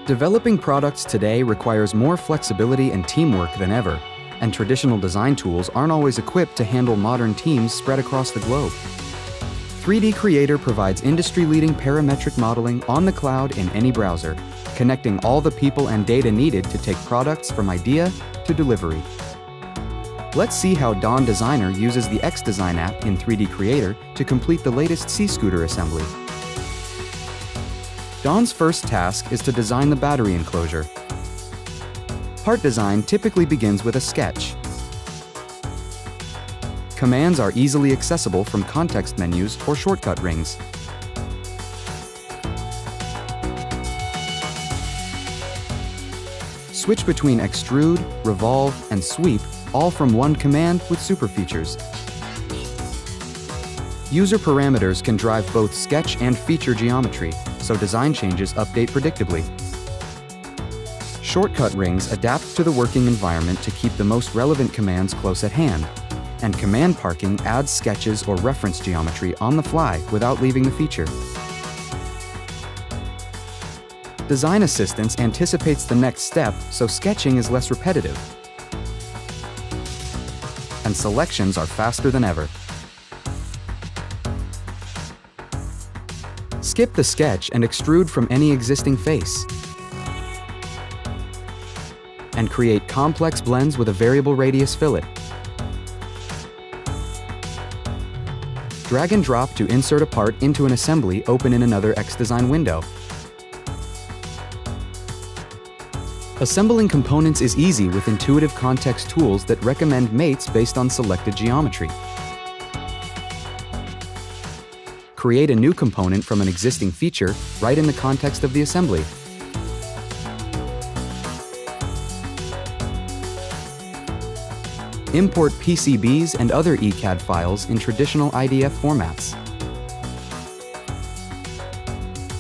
Developing products today requires more flexibility and teamwork than ever, and traditional design tools aren't always equipped to handle modern teams spread across the globe. 3D Creator provides industry-leading parametric modeling on the cloud in any browser, connecting all the people and data needed to take products from idea to delivery. Let's see how Dawn Designer uses the X-Design app in 3D Creator to complete the latest C-scooter assembly. Dawn's first task is to design the battery enclosure. Part design typically begins with a sketch. Commands are easily accessible from context menus or shortcut rings. Switch between extrude, revolve, and sweep, all from one command with super features. User parameters can drive both sketch and feature geometry, so design changes update predictably. Shortcut rings adapt to the working environment to keep the most relevant commands close at hand, and command parking adds sketches or reference geometry on the fly without leaving the feature. Design Assistance anticipates the next step, so sketching is less repetitive, and selections are faster than ever. Skip the sketch and extrude from any existing face, and create complex blends with a variable radius fillet. Drag and drop to insert a part into an assembly open in another X-Design window. Assembling components is easy with intuitive context tools that recommend mates based on selected geometry. Create a new component from an existing feature right in the context of the assembly. Import PCBs and other CAD files in traditional IDF formats.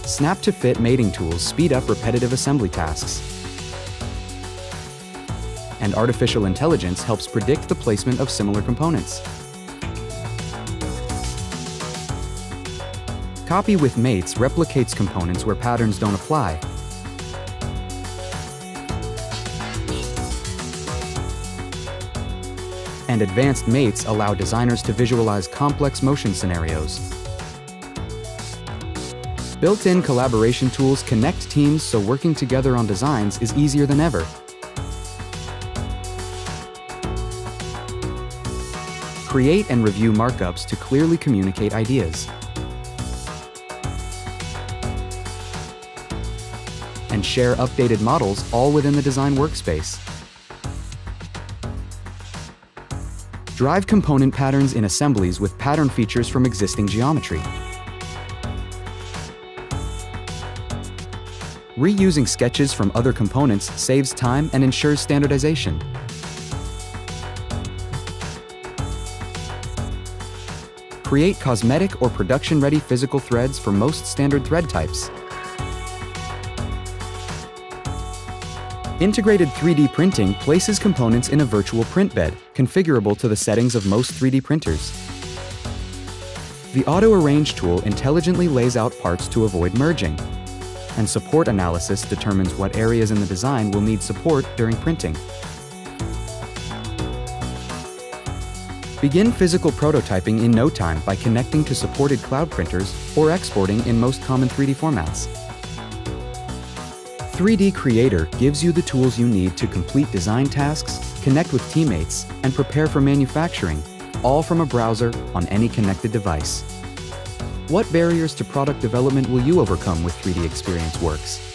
Snap-to-fit mating tools speed up repetitive assembly tasks. And artificial intelligence helps predict the placement of similar components. Copy with mates replicates components where patterns don't apply. And advanced mates allow designers to visualize complex motion scenarios. Built-in collaboration tools connect teams so working together on designs is easier than ever. Create and review markups to clearly communicate ideas. And share updated models all within the design workspace. Drive component patterns in assemblies with pattern features from existing geometry. Reusing sketches from other components saves time and ensures standardization. Create cosmetic or production-ready physical threads for most standard thread types. Integrated 3D printing places components in a virtual print bed, configurable to the settings of most 3D printers. The Auto Arrange tool intelligently lays out parts to avoid merging, and Support Analysis determines what areas in the design will need support during printing. Begin physical prototyping in no time by connecting to supported cloud printers or exporting in most common 3D formats. 3D Creator gives you the tools you need to complete design tasks, connect with teammates, and prepare for manufacturing, all from a browser on any connected device. What barriers to product development will you overcome with 3D Experience Works?